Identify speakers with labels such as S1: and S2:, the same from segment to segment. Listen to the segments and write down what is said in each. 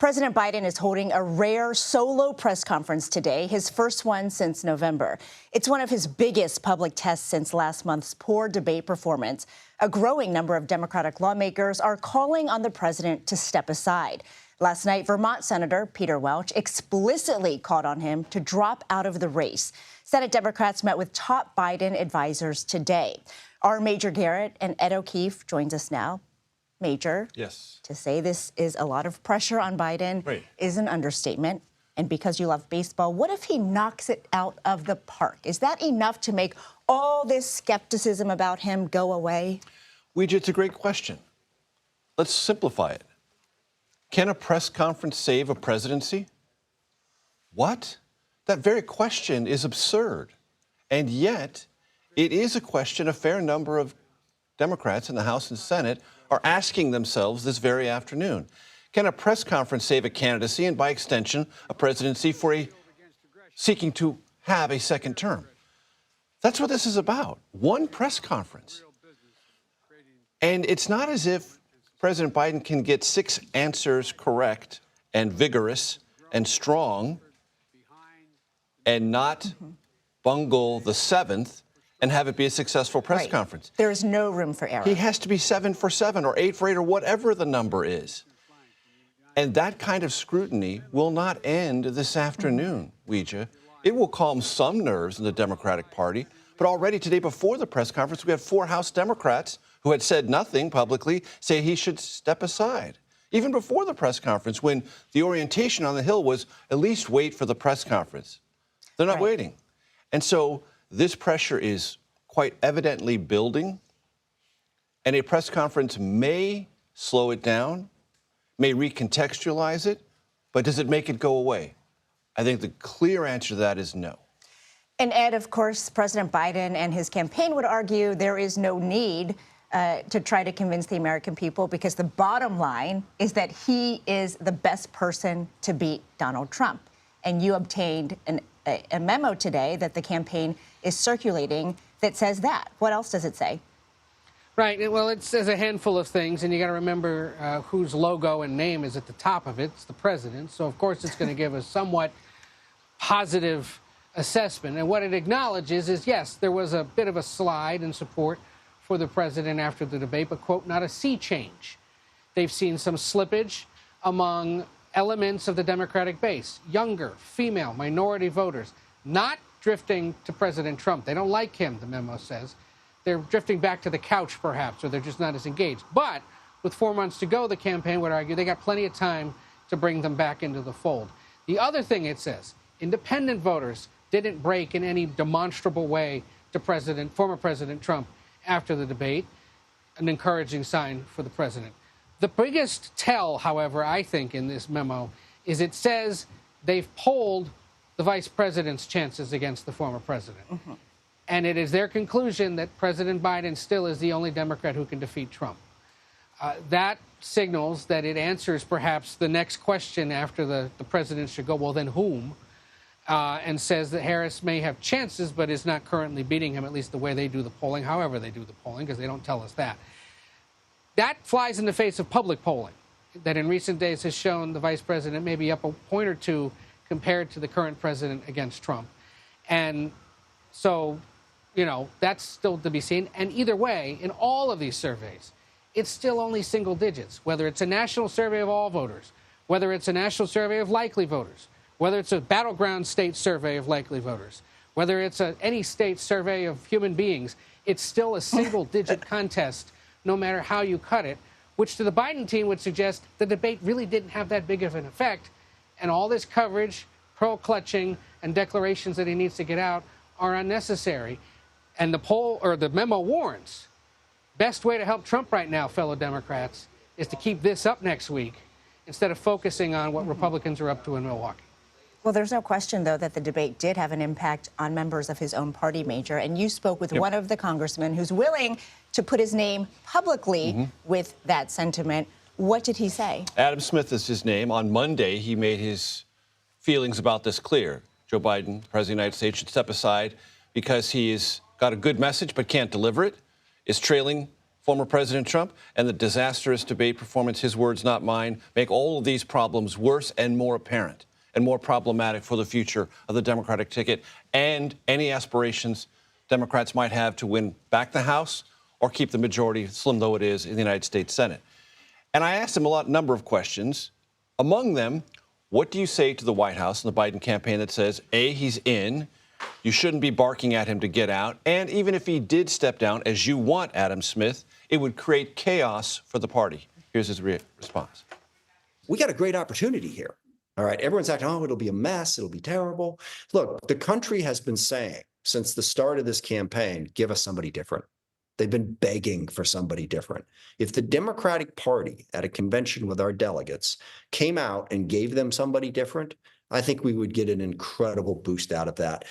S1: President Biden is holding a rare solo press conference today, his first one since November. It's one of his biggest public tests since last month's poor debate performance. A growing number of Democratic lawmakers are calling on the president to step aside. Last night, Vermont Senator Peter Welch explicitly called on him to drop out of the race. Senate Democrats met with top Biden advisors today. Our Major Garrett and Ed O'Keefe joins us now. Major,
S2: yes.
S1: To say this is a lot of pressure on Biden is an understatement. And because you love baseball, what if he knocks it out of the park? Is that enough to make all this skepticism about him go away?
S2: Ouija, it's a great question. Let's simplify it. Can a press conference save a presidency? What? That very question is absurd. And yet, it is a question a fair number of Democrats in the House and Senate are asking themselves this very afternoon. Can a press conference save a candidacy and, by extension, a presidency for seeking to have a second term? That's what this is about. One press conference. And it's not as if President Biden can get 6 answers correct and vigorous and strong and not bungle the 7th and have it be a successful press conference.
S1: There is no room for error.
S2: He has to be 7 for 7 or 8 for 8 or whatever the number is. And that kind of scrutiny will not end this afternoon, Ouija. It will calm some nerves in the Democratic Party. But already today before the press conference, we had 4 House Democrats who had said nothing publicly say he should step aside. Even before the press conference, when the orientation on the Hill was at least wait for the press conference. They're not waiting. And so this pressure is quite evidently building, and a press conference may slow it down, may recontextualize it, but does it make it go away? I think the clear answer to that is no.
S1: And Ed, of course, President Biden and his campaign would argue there is no need to try to convince the American people because the bottom line is that he is the best person to beat Donald Trump. And you obtained a memo today that the campaign is circulating that says that. What else does it say?
S3: Right. Well, it says a handful of things, and you got to remember whose logo and name is at the top of it. It's the president. So, of course, it's going to give a somewhat positive assessment. And what it acknowledges is, yes, there was a bit of a slide in support for the president after the debate, but, quote, not a sea change. They've seen some slippage among elements of the Democratic base, younger, female, minority voters, not drifting to President Trump. They don't like him, the memo says. They're drifting back to the couch, perhaps, or they're just not as engaged. But with 4 months to go, the campaign would argue they got plenty of time to bring them back into the fold. The other thing it says, independent voters didn't break in any demonstrable way to former President Trump after the debate, an encouraging sign for the president. The biggest tell, however, I think, in this memo is it says they've polled the vice president's chances against the former president. And it is their conclusion that President Biden still is the only Democrat who can defeat Trump. That signals that it answers perhaps the next question after the president should go, well, then whom? And says that Harris may have chances, but is not currently beating him, at least the way they do the polling, however they do the polling, because they don't tell us that. That flies in the face of public polling that in recent days has shown the vice president maybe up a point or two compared to the current president against Trump. And so, you know, that's still to be seen. And either way, in all of these surveys, it's still only single digits, whether it's a national survey of all voters, whether it's a national survey of likely voters, whether it's a battleground state survey of likely voters, whether it's any state survey of human beings, it's still a single-digit contest, no matter how you cut it, which to the Biden team would suggest the debate really didn't have that big of an effect, and all this coverage, pearl-clutching, and declarations that he needs to get out are unnecessary. And the memo warns, best way to help Trump right now, fellow Democrats, is to keep this up next week instead of focusing on what Republicans are up to in Milwaukee.
S1: Well, there's no question, though, that the debate did have an impact on members of his own party, Major. And you spoke with one of the congressmen who's willing to put his name publicly with that sentiment. What did he say?
S2: Adam Smith is his name. On Monday, he made his feelings about this clear. Joe Biden, President of the United States, should step aside because he has got a good message but can't deliver it, is trailing former President Trump, and the disastrous debate performance, his words, not mine, make all of these problems worse and more apparent and more problematic for the future of the Democratic ticket and any aspirations Democrats might have to win back the House or keep the majority, slim though it is, in the United States Senate. And I asked him number of questions. Among them, what do you say to the White House and the Biden campaign that says, A, he's in, you shouldn't be barking at him to get out, and even if he did step down, as you want, Adam Smith, it would create chaos for the party? Here's his response.
S4: We got a great opportunity here. All right. Everyone's acting, oh, it'll be a mess. It'll be terrible. Look, the country has been saying since the start of this campaign, give us somebody different. They've been begging for somebody different. If the Democratic Party at a convention with our delegates came out and gave them somebody different, I think we would get an incredible boost out of that.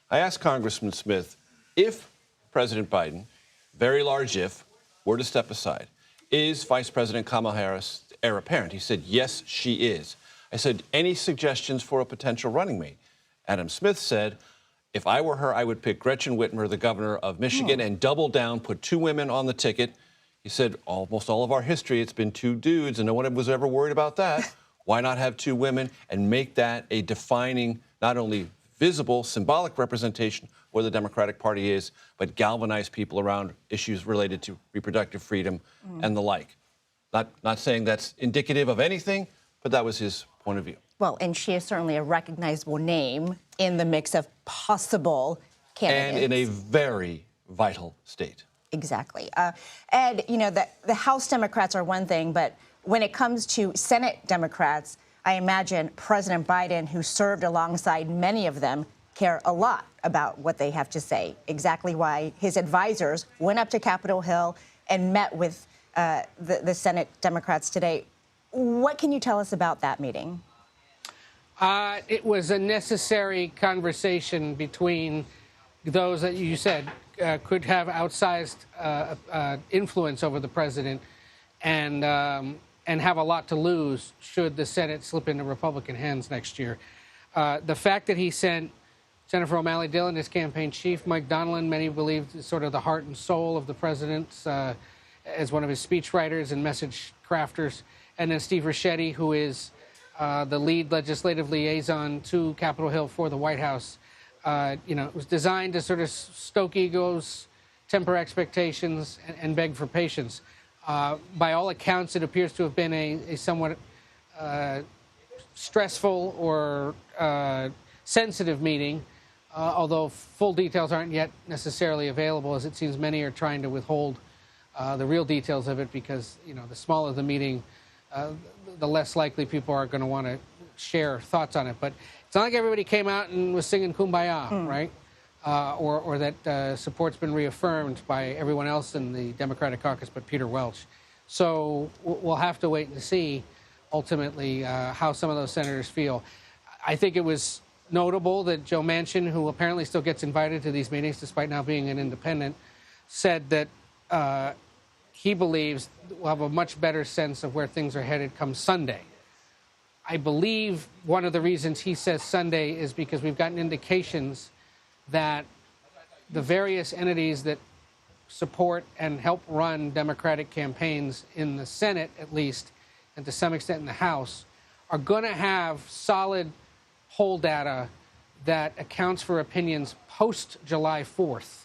S2: I asked Congressman Smith, if President Biden, very large if, were to step aside, is Vice President Kamala Harris heir apparent? He said, yes, she is. I said, any suggestions for a potential running mate? Adam Smith said, if I were her, I would pick Gretchen Whitmer, the governor of Michigan, and double down, put 2 women on the ticket. He said, almost all of our history, it's been 2 dudes, and no one was ever worried about that. Why not have 2 women and make that a defining, not only visible, symbolic representation where the Democratic Party is, but galvanize people around issues related to reproductive freedom and the like. Not saying that's indicative of anything, but that was his point of view.
S1: Well, and she is certainly a recognizable name in the mix of possible candidates.
S2: And in a very vital state.
S1: Exactly. Ed, you know, the House Democrats are one thing, but when it comes to Senate Democrats, I imagine President Biden, who served alongside many of them, care a lot about what they have to say. Exactly why his advisors went up to Capitol Hill and met with the Senate Democrats today. What can you tell us about that meeting?
S3: It was a necessary conversation between those that you said could have outsized influence over the president and have a lot to lose should the Senate slip into Republican hands next year. The fact that he sent Jennifer O'Malley Dillon, his campaign chief, Mike Donilon, many believe is sort of the heart and soul of the president, as one of his speechwriters and message crafters, and then Steve Ricchetti, who is the lead legislative liaison to Capitol Hill for the White House. You know, it was designed to sort of stoke egos, temper expectations, and beg for patience. By all accounts, it appears to have been a somewhat stressful or sensitive meeting, although full details aren't yet necessarily available, as it seems many are trying to withhold the real details of it because, you know, the smaller the meeting, the less likely people are going to want to share thoughts on it. But it's not like everybody came out and was singing Kumbaya, right? Or that support's been reaffirmed by everyone else in the Democratic caucus but Peter Welch. So we'll have to wait and see, ultimately, how some of those senators feel. I think it was notable that Joe Manchin, who apparently still gets invited to these meetings despite now being an independent, said that he believes we'll have a much better sense of where things are headed come Sunday. I believe one of the reasons he says Sunday is because we've gotten indications that the various entities that support and help run Democratic campaigns in the Senate, at least, and to some extent in the House, are going to have solid poll data that accounts for opinions post-July 4th.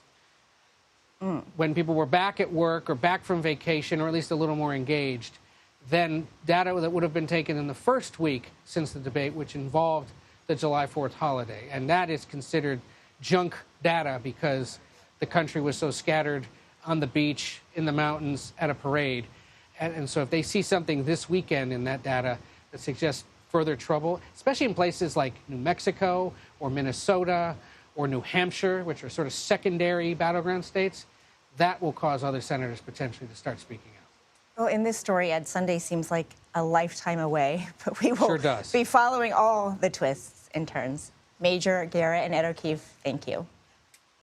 S3: When people were back at work or back from vacation or at least a little more engaged, then data that would have been taken in the first week since the debate, which involved the July 4th holiday. And that is considered junk data because the country was so scattered on the beach, in the mountains, at a parade. And so if they see something this weekend in that data that suggests further trouble, especially in places like New Mexico or Minnesota or New Hampshire, which are sort of secondary battleground states, that will cause other senators potentially to start speaking out.
S1: Well, in this story, Ed, Sunday seems like a lifetime away, but we will
S3: Sure does.
S1: be following all the twists and turns. Major, Garrett, and Ed O'Keefe, thank you.